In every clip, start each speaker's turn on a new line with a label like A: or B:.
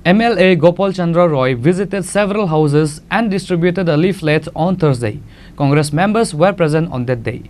A: MLA Gopal Chandra Roy visited several houses and distributed a leaflet on Thursday. Congress members were present on that day.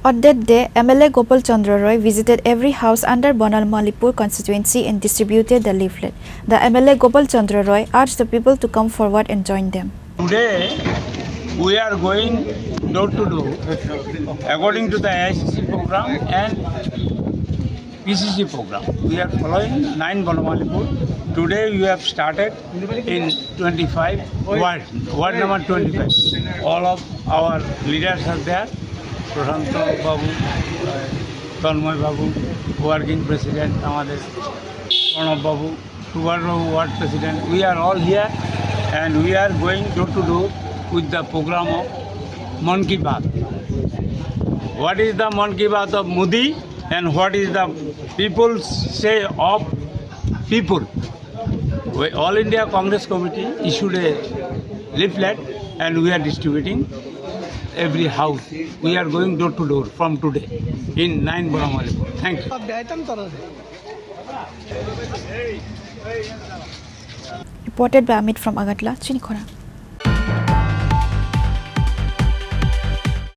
B: On that day, MLA Gopal Chandra Roy visited every house under Bonal Malipur constituency and distributed the leaflet. The MLA Gopal Chandra Roy urged the people to come forward and join them.
C: Today, we are going door to door according to the ICC program and PCC program. We are following 9 Bonal Malipur. Today, we have started in 25 ward number 25. All of our leaders are there. Prashanto Babu, Tanmoy Babu, working president, Pranab Babu, Tuvar ward president. We are all here and we are going door to door with the program of Mann Ki Baat. What is the Mann Ki Baat of Modi and what is the people's say of people? All India Congress Committee issued a leaflet and we are distributing every house. We are going door to door from today in 9 Bonal Malipur. Thank you.
B: Reported by Amit from Agatla, Chinikhora.